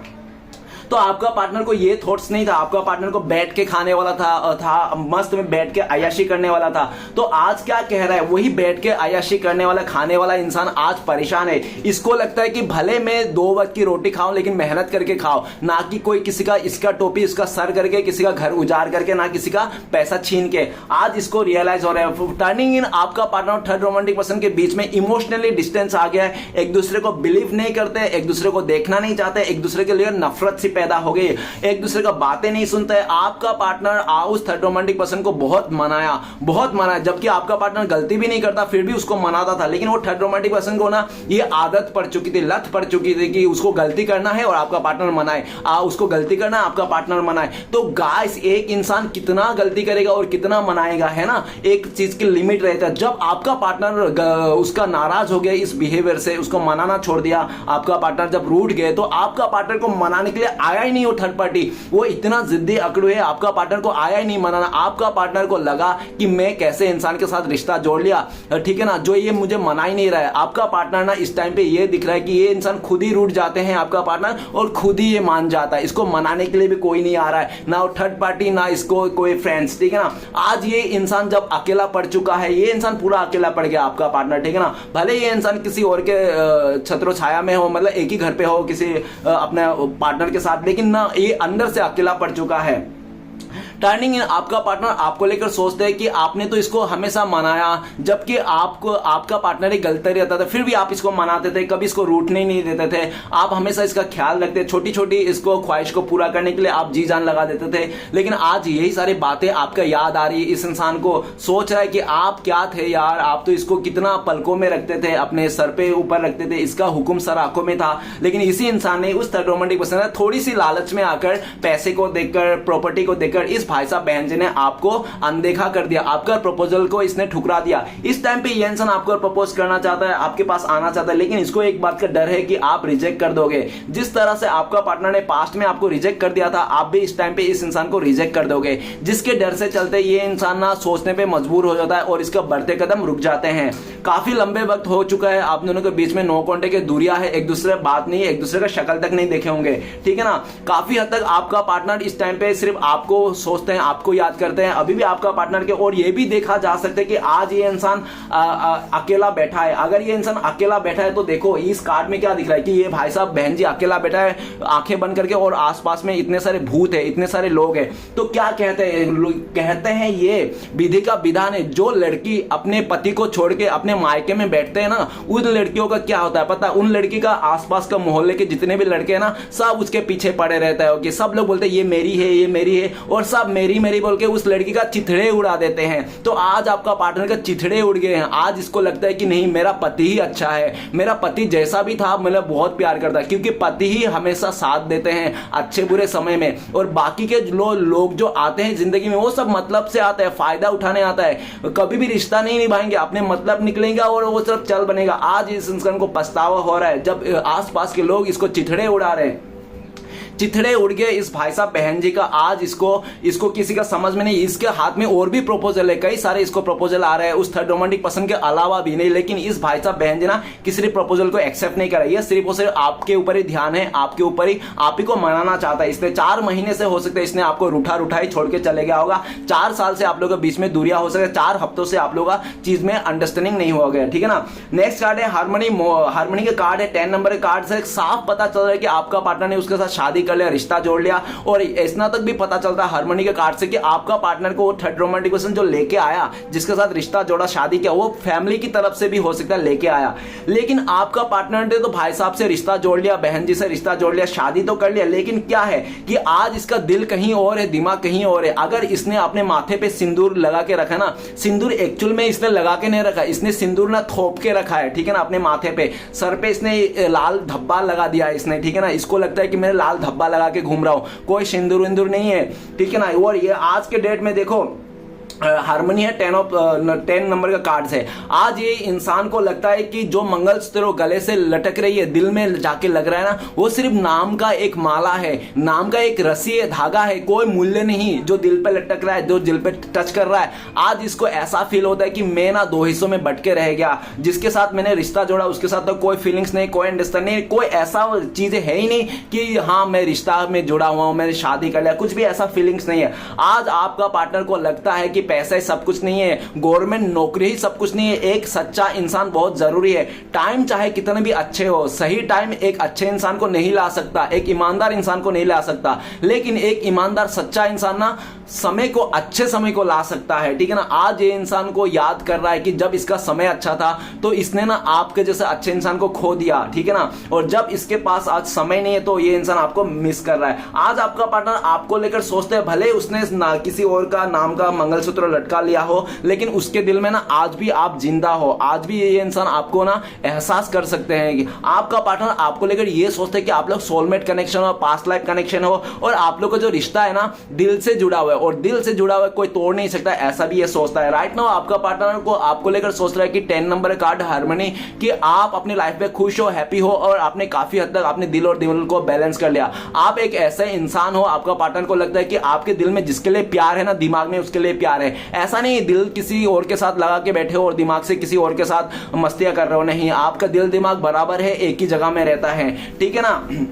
तो आपका पार्टनर को ये थॉट्स नहीं था, आपका पार्टनर को बैठ के खाने वाला था मस्त में बैठ के अय्याशी करने वाला था। तो आज क्या कह रहा है, वही बैठ के अय्याशी करने वाला, खाने वाला इंसान आज परेशान है। इसको लगता है कि भले मैं 2 वक्त की रोटी खाऊं, लेकिन मेहनत करके खाओ, ना कि कोई किसी का इसका टोपी इसका सर करके, किसी का घर उजाड़ करके, ना किसी का पैसा छीन के। आज इसको रियलाइज हो रहा है। टर्निंग इन आपका पार्टनर और थर्ड रोमांटिक पर्सन के बीच में इमोशनली डिस्टेंस आ गया है, एक दूसरे को बिलीव नहीं करते, एक दूसरे को देखना नहीं चाहते, एक दूसरे के लिए नफरत सी पैदा हो गई, एक दूसरे का बातें नहीं सुनते। आपका पार्टनर उस थर्ड रोमांटिक पर्सन को बहुत मनाया, जबकि आपका पार्टनर गलती भी नहीं करता फिर भी उसको मनाता था। लेकिन वो थर्ड रोमांटिक पर्सन को ना ये आदत पड़ चुकी थी, लत पड़ चुकी थी कि उसको गलती करना है और आपका पार्टनर मनाए, उसको गलती करना है, आपका पार्टनर मनाए। तो गाइस एक इंसान कितना गलती करेगा और कितना मनाएगा, है ना, एक चीज की लिमिट रहता है। जब आपका पार्टनर उसका नाराज हो गया इस बिहेवियर से, उसको मनाना छोड़ दिया, आपका पार्टनर जब रूठ गए, तो आपका पार्टनर को मनाने के लिए आया ही नहीं वो थर्ड पार्टी। वो इतना जिद्दी अकड़ू है, आपका पार्टनर को आया ही नहीं मनाना। आपका पार्टनर को लगा कि मैं कैसे इंसान के साथ रिश्ता जोड़ लिया, ठीक है ना, जो ये मुझे मना ही नहीं रहा है। आपका पार्टनर ना इस टाइम पे ये दिख रहा है कि ये इंसान खुद ही रूठ जाते हैं आपका पार्टनर, और खुद ही ये मान जाता है। इसको मनाने के लिए भी कोई नहीं आ रहा है, ना वो थर्ड पार्टी, ना इसको कोई फ्रेंड्स, ठीक है ना। आज ये इंसान जब अकेला पड़ चुका है, ये इंसान पूरा अकेला पड़ गया आपका पार्टनर, ठीक है ना। भले ये इंसान किसी और के छत्र छाया में हो, मतलब एक ही घर पे हो किसी अपने पार्टनर के साथ, लेकिन ना ये अंदर से अकेला पड़ चुका है। टर्निंग इन आपका पार्टनर आपको लेकर सोचते हैं कि आपने तो इसको हमेशा मनाया, जबकि आपको आपका पार्टनर ही गलत रहता था, फिर भी आप इसको मनाते थे, कभी इसको रूठने नहीं देते थे, आप हमेशा इसका ख्याल रखते, छोटी छोटी इसको ख्वाहिश को पूरा करने के लिए आप जी जान लगा देते थे। लेकिन आज यही सारी बातें आपका याद आ रही है, इस इंसान को सोच रहा है कि आप क्या थे यार, आप तो इसको कितना पलकों में रखते थे, अपने सर पे ऊपर रखते थे, इसका हुक्म सर आंखों में था। लेकिन इसी इंसान ने, उस थर्ड रोमांटिक पर्सन ने थोड़ी सी लालच में आकर, पैसे को देखकर, प्रॉपर्टी को देखकर, इस इस भाई साहब बहन जी ने आपको अनदेखा कर दिया, आपका प्रपोजल को इसने ठुकरा दिया। इस टाइम पे ये इंसान आपको प्रपोज करना चाहता है, आपके पास आना चाहता है, लेकिन इसको एक बात का डर है कि आप रिजेक्ट कर दोगे। जिस तरह से आपका पार्टनर ने पास्ट में आपको रिजेक्ट कर दिया था, आप भी इस टाइम पे इस इंसान को रिजेक्ट कर दोगे, जिसके डर से चलते ये इंसान ना सोचने पे मजबूर हो जाता है और इसका बढ़ते कदम रुक जाते हैं। काफी लंबे वक्त हो चुका है आप दोनों के बीच में, नो कॉन्टेक्ट की दूरियां है, एक दूसरे बात नहीं है, एक दूसरे का शक्ल तक नहीं देखे होंगे, ठीक है ना। काफी हद तक आपका पार्टनर इस टाइम पे सिर्फ आपको सोचते हैं, आपको याद करते हैं, अभी भी आपका पार्टनर के। और ये भी देखा जा सकता है कि आज ये इंसान अकेला बैठा है। अगर ये इंसान अकेला बैठा है तो देखो इस कार्ड में क्या दिख रहा है कि ये भाई साहब बहन जी अकेला बैठा है आंखें बंद करके, और आसपास में इतने सारे भूत है, इतने सारे लोग हैं। तो क्या कहते हैं ये विधि का विधान है। जो लड़की अपने पति को छोड़ के अपने मायके में बैठते हैं ना, उन लड़कियों का क्या होता है पता है? उन लड़की का आसपास का मोहल्ले के जितने भी लड़के हैं ना, सब उसके पीछे पड़े रहता है कि सब लोग बोलते हैं ये मेरी है, ये मेरी है, और सब मेरी मेरी बोल के उस लड़की का चिथड़े उड़ा देते हैं। तो आज आपका पार्टनर का चिथड़े उड़ गए हैं। आज इसको लगता है कि नहीं, मेरा पति ही अच्छा है, मेरा पति जैसा भी था मतलब बहुत प्यार करता है, क्योंकि पति ही हमेशा साथ देते हैं अच्छे बुरे समय में। और बाकी के लोग जो आते हैं जिंदगी में, वो सब मतलब से आते हैं, फायदा उठाने आता है, कभी भी रिश्ता नहीं निभाएंगे, अपने मतलब निकलेंगे और वो सब चल बनेगा। आज इस इंसान को पछतावा हो रहा है जब आसपास के लोग इसको चिथड़े उड़ा रहे हैं। चिथड़े उड़ गए इस भाई साहब बहन जी का। आज इसको किसी का समझ में नहीं। इसके हाथ में और भी प्रपोजल है, कई सारे इसको प्रपोजल आ रहे हैं उस थर्ड रोमांटिक पर्सन के अलावा भी नहीं, लेकिन इस भाई साहब बहन जी ना किसी भी प्रपोजल को एक्सेप्ट नहीं कर रही है। सिर्फ और सिर्फ आपके ऊपर ही ध्यान है, आपके ऊपर ही, आप ही को मनाना चाहता है। इसने 4 महीने से हो सकता है इसने आपको रूठा ही छोड़ के चले गया होगा। 4 साल से आप लोगों के बीच में दूरियां हो सकता है, 4 हफ्तों से आप लोगों का चीज में अंडरस्टैंडिंग नहीं हो गया, ठीक है ना। नेक्स्ट कार्ड है हार्मनी का कार्ड है। 10 नंबर के कार्ड से साफ पता चल रहा है कि आपका पार्टनर ने उसके साथ शादी कर लिया, रिश्ता जोड़ लिया। और इतना तक भी पता चलता है हार्मनी के कार्ड से कि आपका पार्टनर को वो थर्ड रोमांटिक पर्सन जो लेके आया, जिसके साथ रिश्ता जोड़ा, शादी किया, वो फैमिली की तरफ से भी हो सकता है लेके आया। लेकिन आपका पार्टनर ने तो भाई साहब से रिश्ता जोड़ लिया, बहन जी से रिश्ता जोड़ लिया, शादी तो कर लिया, लेकिन क्या है कि आज इसका दिल कहीं और है, दिमाग कहीं और है। अगर इसने अपने माथे पे सिंदूर लगा के रखा ना, सिंदूर एक्चुअल में इसने लगा के नहीं रखा, इसने सिंदूर ना थोप के रखा है, ठीक है ना। अपने माथे पे, सर पे इसने लाल धब्बा लगा दिया इसने, ठीक है ना। इसको लगता है कि मैं लाल धब्बा लगा के घूम रहा हूं, कोई सिंदूर विंदूर नहीं है, ठीक है ना। और ये आज के डेट में देखो हार्मनी है, 10 नंबर का कार्ड है। आज ये इंसान को लगता है कि जो मंगलसूत्र गले से लटक रही है, दिल में जाके लग रहा है ना, वो सिर्फ नाम का एक माला है, नाम का एक रस्सी है, धागा है, कोई मूल्य नहीं जो दिल पे लटक रहा है, जो दिल पे टच कर रहा है। आज इसको ऐसा फील होता है कि मैं ना 2 हिस्सों में बट के रह गया, जिसके साथ मैंने रिश्ता जोड़ा उसके साथ तो कोई फीलिंग्स नहीं, कोई अंडरस्टैंडिंग नहीं, कोई ऐसा चीजें है ही नहीं कि हाँ मैं रिश्ता में जुड़ा हुआ हूं, मैंने शादी कर लिया, कुछ भी ऐसा फीलिंग्स नहीं है। आज आपका पार्टनर को लगता है कि पैसा सब कुछ नहीं है, गवर्नमेंट नौकरी ही सब कुछ नहीं है, एक सच्चा इंसान बहुत जरूरी है। टाइम चाहे कितने भी अच्छे हो, सही टाइम एक अच्छे इंसान को नहीं ला सकता, एक ईमानदार इंसान को नहीं ला सकता, लेकिन एक ईमानदार सच्चा इंसान ना समय को, अच्छे समय को ला सकता है, ठीक है ना। आज ये इंसान को याद कर रहा है कि जब इसका समय अच्छा था तो इसने ना आपके जैसे अच्छे इंसान को खो दिया, ठीक है ना। और जब इसके पास आज समय नहीं है तो ये इंसान आपको मिस कर रहा है। आज आपका पार्टनर आपको लेकर सोचते हैं, भले उसने ना किसी और का नाम का मंगलसूत्र लटका लिया हो, लेकिन उसके दिल में ना आज भी आप जिंदा हो। आज भी ये इंसान आपको ना एहसास कर सकते हैं कि आपका पार्टनर आपको लेकर ये सोचते हैं कि आप लोग सोलमेट कनेक्शन हो, पास्ट लाइफ कनेक्शन हो, और आप लोग का जो रिश्ता है ना दिल से जुड़ा हुआ है, और दिल से जुड़ा हुआ है कोई तोड़ नहीं सकता, ऐसा भी ये सोचता है। राइट नाउ आपका पार्टनर को आपको लेकर सोच रहा है कि 10 नंबर कार्ड हार्मनी, कि आप अपनी लाइफ में खुश हो, हैप्पी हो, और आपने काफी हद तक अपने दिल और दिल को बैलेंस कर लिया। आप एक ऐसा इंसान हो, आपका पार्टनर को लगता है कि आपके दिल में जिसके लिए प्यार है ना, दिमाग में उसके लिए प्यार है। ऐसा नहीं दिल किसी और के साथ लगा के बैठे हो और दिमाग से किसी और के साथ मस्तियां कर रहे हो, नहीं, आपका दिल दिमाग बराबर है, एक ही जगह में रहता है, ठीक है ना।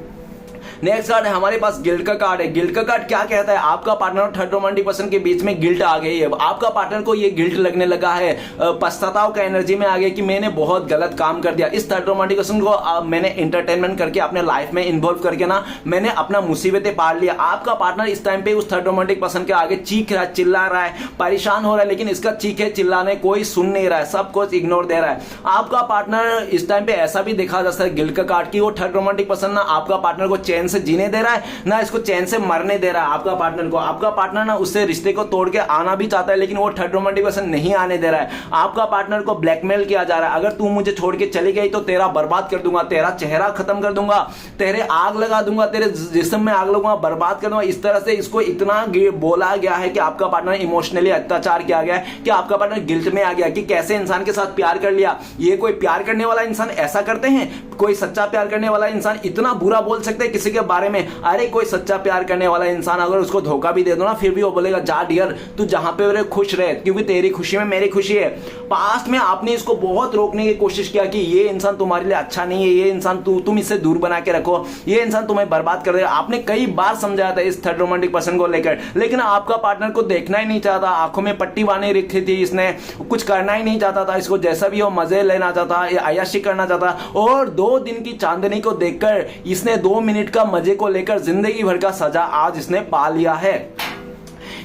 नेक्स्ट कार्ड है हमारे पास गिल्ट का कार्ड है। गिल्ट का कार्ड क्या कहता है? आपका पार्टनर और थर्ड रोमांटिक पर्सन के बीच में गिल्ट आ गई है। आपका पार्टनर को ये गिल्ट लगने लगा है, पश्चाताप का एनर्जी में आ गया कि मैंने बहुत गलत काम कर दिया। इस थर्ड रोमांटिक पर्सन को मैंने एंटरटेनमेंट करके अपने लाइफ में इन्वॉल्व करके ना मैंने अपना मुसीबतें पार लिया। आपका पार्टनर इस टाइम पे उस थर्ड रोमांटिक पर्सन के आगे चीख रहा है, चिल्ला रहा है, परेशान हो रहा है, लेकिन इसका चीखे चिल्लाने कोई सुन नहीं रहा है, सब कुछ इग्नोर दे रहा है। आपका पार्टनर इस टाइम पे ऐसा भी देखा जा सकता है गिल्ट का कार्ड की वो थर्ड रोमांटिक पर्सन ना आपका पार्टनर को चैन से जीने दे रहा है, ना इसको चैन से मरने दे रहा है आपका पार्टनर को। आपका पार्टनर ना उससे रिश्ते को तोड़ के आना भी चाहता है, लेकिन वो थर्ड रोमांटिक पर्सन नहीं आने दे रहा है। आपका पार्टनर को ब्लैकमेल किया जा रहा है, अगर तू मुझे छोड़ के चली गई तो तेरा बर्बाद कर दूंगा, तेरा चेहरा खत्म कर दूंगा, तेरे आग लगा दूंगा, तेरे जिस्म में आग लगूंगा, बर्बाद कर दूंगा। इस तरह से इसको इतना बोला गया है कि आपका पार्टनर इमोशनली अत्याचार किया गया है कि आपका पार्टनर गिल्ट में आ गया कि कैसे इंसान के साथ प्यार कर लिया। ये कोई प्यार करने वाला इंसान ऐसा करते हैं? कोई सच्चा प्यार करने वाला इंसान इतना बुरा बोल सकते हैं किसी के बारे में? अरे कोई सच्चा प्यार करने वाला इंसान अगर उसको धोखा भी दे दो ना, फिर भी वो बोलेगा जा डियर तू जहां पे रहे खुश रहे, क्योंकि तेरी खुशी में मेरी खुशी है। पास्ट में आपने इसको बहुत रोकने की कोशिश किया कि ये इंसान तुम्हारे लिए अच्छा नहीं है, ये इंसान तुम इससे दूर बना के रखो, ये इंसान तुम्हें बर्बाद कर देगा। आपने कई बार समझाया था इस थर्ड रोमांटिक पर्सन को लेकर, लेकिन आपका पार्टनर को देखना ही नहीं चाहता, आंखों में पट्टी बांधी रखी थी इसने, कुछ करना ही नहीं चाहता था, इसको जैसा भी हो मजे लेना चाहता, अय्याशी करना चाहता। और 2 दिन की चांदनी को देखकर इसने 2 मिनट का मजे को लेकर जिंदगी भर का सजा आज इसने पा लिया है।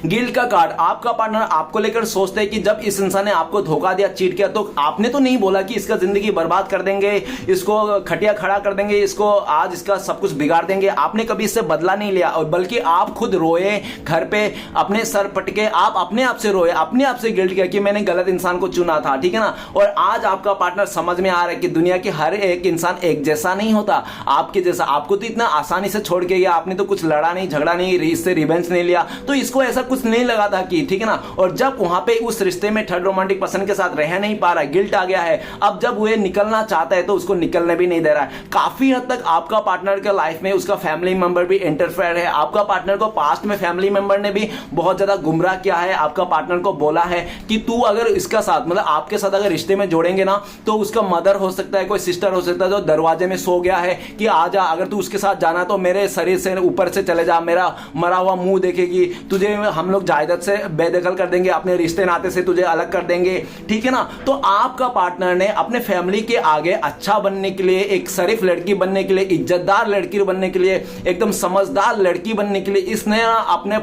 गिल्ट का कार्ड, आपका पार्टनर आपको लेकर सोचते हैं कि जब इस इंसान ने आपको धोखा दिया, चीट किया, तो आपने तो नहीं बोला कि इसका जिंदगी बर्बाद कर देंगे, इसको खटिया खड़ा कर देंगे, इसको आज इसका सब कुछ बिगाड़ देंगे। आपने कभी इससे बदला नहीं लिया, और बल्कि आप खुद रोए घर पे, अपने सर पटके, आप अपने आप से रोए, अपने आप से गिल्ट किया कि मैंने गलत इंसान को चुना था, ठीक है ना। और आज आपका पार्टनर समझ में आ रहा है कि दुनिया के हर एक इंसान एक जैसा नहीं होता आपके जैसा। आपको तो इतना आसानी से छोड़ के गया, आपने तो कुछ लड़ा नहीं, झगड़ा नहीं, इससे रिवेंज नहीं लिया, तो इसको ऐसा कुछ नहीं लगा था कि, ठीक है ना। और जब वहां पे उस रिश्ते में थर्ड रोमांटिक पर्सन के साथ रह नहीं पा रहा है, गिल्ट आ गया है, अब जब वो निकलना चाहता है तो उसको निकलने भी नहीं दे रहा है। काफी हद तक आपका पार्टनर के लाइफ में उसका फैमिली मेंबर भी इंटरफेयर है। आपका पार्टनर को पास्ट में फैमिली मेंबर ने भी बहुत ज्यादा गुमराह किया है। आपका पार्टनर को बोला है कि तू अगर इसका साथ, मतलब आपके साथ अगर रिश्ते में जोड़ेंगे ना, तो उसका मदर हो सकता है, कोई सिस्टर हो सकता है जो दरवाजे में सो गया है कि आजा, अगर तू उसके साथ जाना तो मेरे शरीर से ऊपर से चले जा, मेरा मरा हुआ मुंह देखेगी, तुझे हम लोग जायदाद से बेदखल कर देंगे, अपने रिश्ते नाते से तुझे अलग कर देंगे, ठीक है ना। तो आपका पार्टनर ने अपने फैमिली के आगे अच्छा बनने के लिए, एक शरीफ लड़की बनने के लिए, इज्जतदार लड़की बनने के लिए, एकदम समझदार लड़की बनने के लिए इसने अपने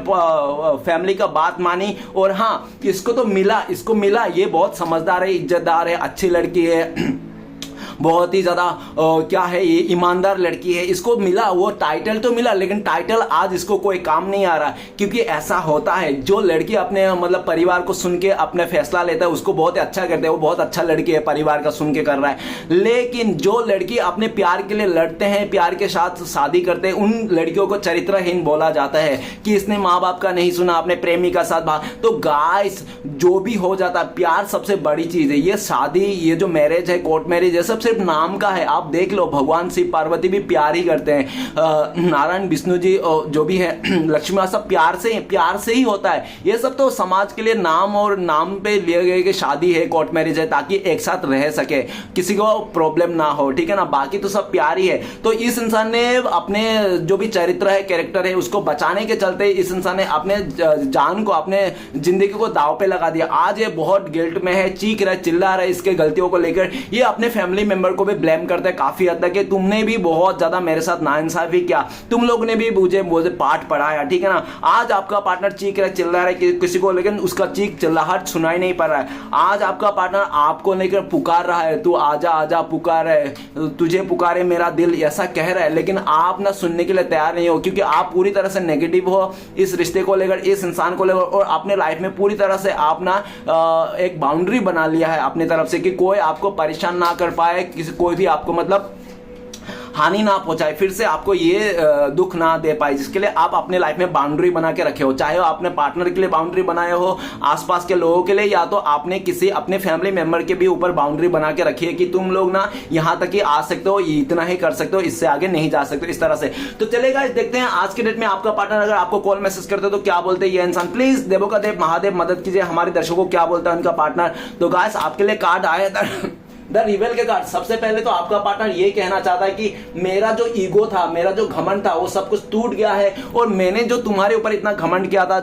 फैमिली का बात मानी। और हाँ, इसको तो मिला, इसको मिला, ये बहुत समझदार है, इज्जतदार है, अच्छी लड़की है, बहुत ही ज्यादा क्या है, ये ईमानदार लड़की है, इसको मिला, वो टाइटल तो मिला, लेकिन टाइटल आज इसको कोई काम नहीं आ रहा। क्योंकि ऐसा होता है, जो लड़की अपने मतलब परिवार को सुन के अपने फैसला लेता है उसको बहुत अच्छा करते हैं, वो बहुत अच्छा लड़की है, परिवार का सुन के कर रहा है। लेकिन जो लड़की अपने प्यार के लिए लड़ते हैं, प्यार के साथ शादी करते हैं, उन लड़कियों को चरित्रहीन बोला जाता है कि इसने माँ बाप का नहीं सुना, अपने प्रेमी का साथ भाग। तो गाइस, जो भी हो जाता है, प्यार सबसे बड़ी चीज है। ये शादी, ये जो मैरिज है, कोर्ट मैरिज है, सब सिर्फ नाम का है। आप देख लो, भगवान शिव पार्वती भी प्यार ही करते हैं, नारायण विष्णु जी जो भी है, लक्ष्मी, सब प्यार से ही होता है। ये सब तो समाज के लिए नाम, और नाम पे लिए गए कि शादी है, कोर्ट मैरिज है, ताकि एक साथ रह सके, किसी को प्रॉब्लम ना हो, ठीक है ना। बाकी तो सब प्यार ही है। तो इस इंसान ने अपने जो भी चरित्र है, कैरेक्टर है, उसको बचाने के चलते इस इंसान ने अपने जान को, अपने जिंदगी को दाव पे लगा दिया। आज ये बहुत गिल्ट में है, चीख रहा है, चिल्ला रहा है इसके गलतियों को लेकर। ये अपने फैमिली मेंबर को भी ब्लेम करते हैं काफी हद तक कि तुमने भी बहुत ज्यादा मेरे साथ नाइंसाफी किया, तुम लोग ने भी मुझे पाठ पढ़ाया, ठीक है ना। आज आपका पार्टनर चीख रहा है, चिल्ला रहा है किसी को, लेकिन उसका चीख चिल्लाहट सुनाई नहीं पड़ रहा है। आज आपका पार्टनर आपको लेकर पुकार रहा है, तू आजा आजा, पुकार है, तुझे पुकारे मेरा दिल, ऐसा कह रहा है, लेकिन आप ना सुनने के लिए तैयार नहीं हो, क्योंकि आप पूरी तरह से नेगेटिव हो इस रिश्ते को लेकर, इस इंसान को लेकर, और अपने लाइफ में पूरी तरह से आप ना एक बाउंड्री बना लिया है अपनी तरफ से कि कोई आपको परेशान ना कर पाए, कोई भी आपको मतलब हानि ना पहुंचाए, फिर से आपको ये दुख ना दे पाए, जिसके लिए आप अपने लाइफ में बाउंड्री बना के रखे हो। चाहे वो अपने पार्टनर के लिए बाउंड्री बनाए हो, आसपास के लोगों के लिए, या तो आपने किसी अपने फैमिली मेंबर के भी ऊपर बाउंड्री बना के रखी है कि तुम लोग ना यहां तक ही आ सकते हो, इतना ही कर सकते हो, इससे आगे नहीं जा सकते, इस तरह से। तो चलेगा, देखते हैं आज के डेट में आपका पार्टनर अगर आपको कॉल मैसेज करते हो तो क्या बोलते हैं ये इंसान। प्लीज देवों का देव महादेव मदद कीजिए, हमारे दर्शकों को क्या बोलता है उनका पार्टनर। तो गाइस, आपके लिए कार्ड आया था द रिबेल के कार्ड। सबसे पहले तो आपका पार्टनर ये कहना चाहता है कि मेरा जो ईगो था, मेरा जो घमंड था, वो सब कुछ टूट गया है, और मैंने जो तुम्हारे ऊपर इतना घमंड किया था,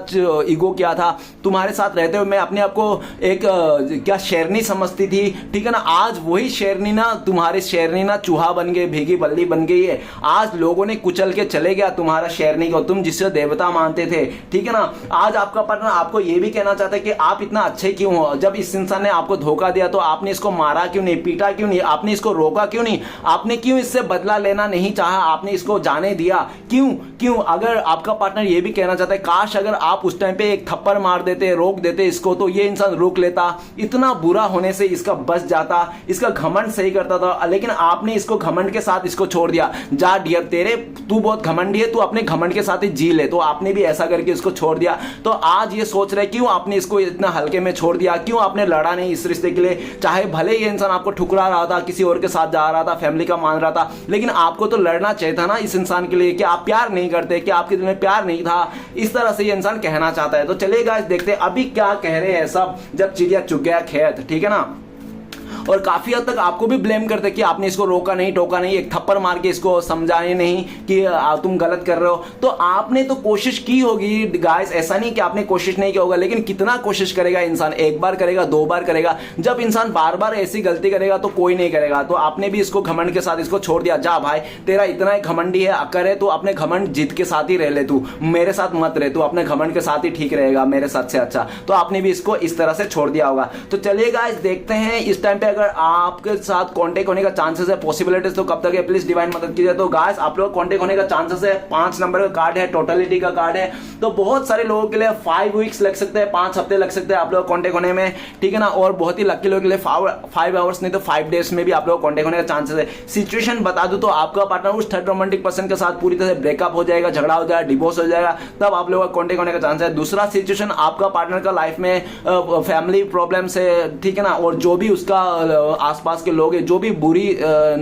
ईगो किया था, तुम्हारे साथ रहते हुए मैं अपने आप को एक क्या शेरनी समझती थी, ठीक है ना। आज वही शेरनी ना, तुम्हारी शेरनी ना चूहा बन गई, भीगी बल्ली बन गई है। आज लोगों ने कुचल के चले गया तुम्हारा शेरनी को, तुम जिसे देवता मानते थे, ठीक है ना। आज आपका पार्टनर आपको ये भी कहना चाहता है कि आप इतना अच्छे क्यों हो, जब इस इंसान ने आपको धोखा दिया तो आपने इसको मारा क्यों नहीं, पीटा क्यों नहीं, आपने इसको रोका क्यों नहीं, आपने क्यों इससे बदला लेना नहीं चाहा, आपने इसको जाने दिया क्यों क्यों। अगर आपका पार्टनर ये भी कहना चाहता है काश अगर आप उस टाइम पे एक थप्पड़ मार देते, रोक देते इसको, तो ये इंसान रुक लेता, इतना बुरा होने से इसका बच जाता, इसका घमंड सही करता था, लेकिन आपने इसको घमंड के साथ इसको छोड़ दिया। जा डियर, तेरे तू बहुत घमंडी है, तू अपने घमंड के साथ ही जी ले। तो आपने भी ऐसा करके इसको छोड़ दिया। तो आज ये सोच रहे क्यों आपने इसको इतना हल्के में छोड़ दिया, क्यों आपने लड़ा नहीं इस रिश्ते के लिए। चाहे भले ये इंसान आपको ठुकरा रहा था, किसी और के साथ जा रहा था, फैमिली का मान रहा था, लेकिन आपको तो लड़ना चाहिए था ना इस इंसान के लिए कि आप प्यार नहीं करते, कि आपके दिल में प्यार नहीं था। इस तरह से ये इंसान कहना चाहता है। तो चलिए गाइस देखते हैं अभी क्या कह रहे हैं सब, जब चिड़िया चुग गया खेत, ठीक है ना। और काफी हद तक आपको भी ब्लेम करते कि आपने इसको रोका नहीं, टोका नहीं, एक थप्पड़ मार के इसको समझाए नहीं कि तुम गलत कर रहे हो। तो आपने तो कोशिश की होगी गाइस, ऐसा नहीं कि आपने कोशिश नहीं किया होगा, लेकिन कितना कोशिश करेगा इंसान, एक बार करेगा, दो बार करेगा। जब इंसान बार बार ऐसी गलती करेगा तो कोई नहीं करेगा। तो आपने भी इसको घमंड के साथ इसको छोड़ दिया। जा भाई, तेरा इतना ही घमंडी है, अकर है, तो अपने घमंड जिद के साथ ही रह ले, तू मेरे साथ मत रहे, तू अपने घमंड के साथ ही ठीक रहेगा, मेरे साथ से अच्छा। तो आपने भी इसको इस तरह से छोड़ दिया होगा। तो चलिए गाइस देखते हैं इस टाइम पे अगर आपके साथ कांटेक्ट होने का चांसेस है, पॉसिबिलिटीज तो कब तक है, प्लीज डिवाइन मदद कीजिए। तो गाइस आप लोग कांटेक्ट होने का चांसेस है, 5 नंबर का कार्ड है, टोटलिटी का कार्ड है। तो बहुत सारे लोगों के लिए 5 वीक्स लग सकते हैं, 5 हफ्ते लग सकते हैं आप लोग कांटेक्ट होने में, ठीक है ना। और बहुत ही लकी लोगों के लिए 5 आवर्स नहीं तो 5 डेज में भी आप लोग कांटेक्ट होने का चांसेस है। सिचुएशन बता दूं तो आपका पार्टनर उस थर्ड रोमांटिक पर्सन के साथ पूरी तरह से ब्रेकअप हो जाएगा, झगड़ा हो जाएगा, डिवोर्स हो जाएगा, तब आप लोगों का कांटेक्ट होने का चांस है। दूसरा सिचुएशन, आपका पार्टनर का लाइफ में फैमिली प्रॉब्लम से, ठीक है ना, और जो भी उसका आसपास के लोग हैं, जो भी बुरी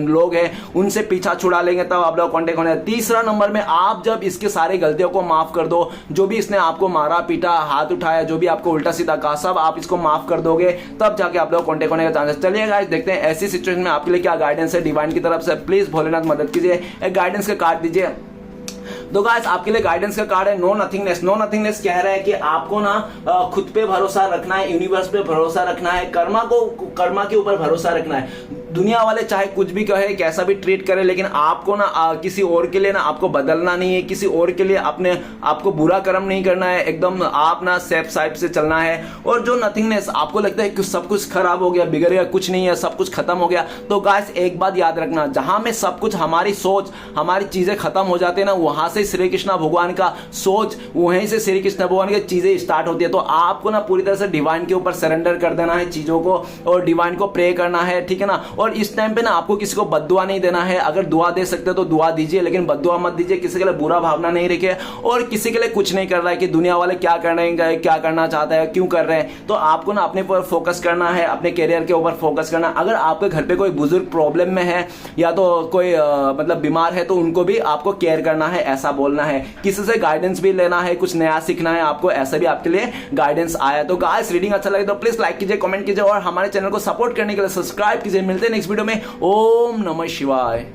लोग हैं, उनसे पीछा छुड़ा लेंगे, तब आप लोग कांटेक्ट होने। तीसरा नंबर में, आप जब इसके सारी गलतियों को माफ कर दो, जो भी इसने आपको मारा पीटा, हाथ उठाया, जो भी आपको उल्टा सीधा कहा, सब आप इसको माफ कर दोगे, तब जाके आप लोग कांटेक्ट होने का चांसेस। चलिए गाइस देखते हैं ऐसी सिचुएशन में आपके लिए क्या गाइडेंस है डिवाइन की तरफ से। प्लीज भोलेनाथ मदद कीजिए, एक गाइडेंस का कार्ड दीजिए। तो गाइस आपके लिए गाइडेंस का कार्ड है नो नथिंगनेस। नो नथिंगनेस कह रहा है कि आपको ना खुद पे भरोसा रखना है, यूनिवर्स पे भरोसा रखना है, कर्मा के ऊपर भरोसा रखना है। दुनिया वाले चाहे कुछ भी कहे, कैसा भी ट्रीट करे, लेकिन आपको ना किसी और के लिए ना आपको बदलना नहीं है, किसी और के लिए अपने आपको बुरा कर्म नहीं करना है, एकदम आप ना सेफ साइड से चलना है। और जो नथिंगनेस, आपको लगता है कि सब कुछ खराब हो गया, बिगड़ गया, कुछ नहीं है, सब कुछ खत्म हो गया, तो गाइस एक बात याद रखना, जहां में सब कुछ, हमारी सोच, हमारी चीजें खत्म हो जाती है ना, वहां से श्री कृष्ण भगवान का सोच, वहीं से श्री कृष्ण भगवान की चीजें स्टार्ट होती है। तो आपको ना पूरी तरह से डिवाइन के ऊपर सरेंडर कर देना है चीजों को, और डिवाइन को प्रे करना है, ठीक है ना। और इस टाइम पे ना आपको किसी को बद्दुआ नहीं देना है। अगर दुआ दे सकते हो तो दुआ दीजिए, लेकिन बद्दुआ मत दीजिए, किसी के लिए बुरा भावना नहीं रखिए, और किसी के लिए कुछ नहीं कर रहा है कि दुनिया वाले क्या कर रहे हैं, क्या करना चाहता है, क्यों कर रहे हैं। तो आपको ना अपने पर फोकस करना है, अपने कैरियर के ऊपर फोकस करना। अगर आपके घर पे कोई बुजुर्ग प्रॉब्लम में है, या तो कोई मतलब बीमार है, तो उनको भी आपको केयर करना है, ऐसा बोलना है। किसी से गाइडेंस भी लेना है, कुछ नया सीखना है आपको, ऐसा भी आपके लिए गाइडेंस आया। तो गाइस रीडिंग अच्छा लगे तो प्लीज लाइक कीजिए, कमेंट कीजिए, और हमारे चैनल को सपोर्ट करने के लिए सब्सक्राइब कीजिए। मिलते हैं नेक्स्ट वीडियो में। ओम नमः शिवाय।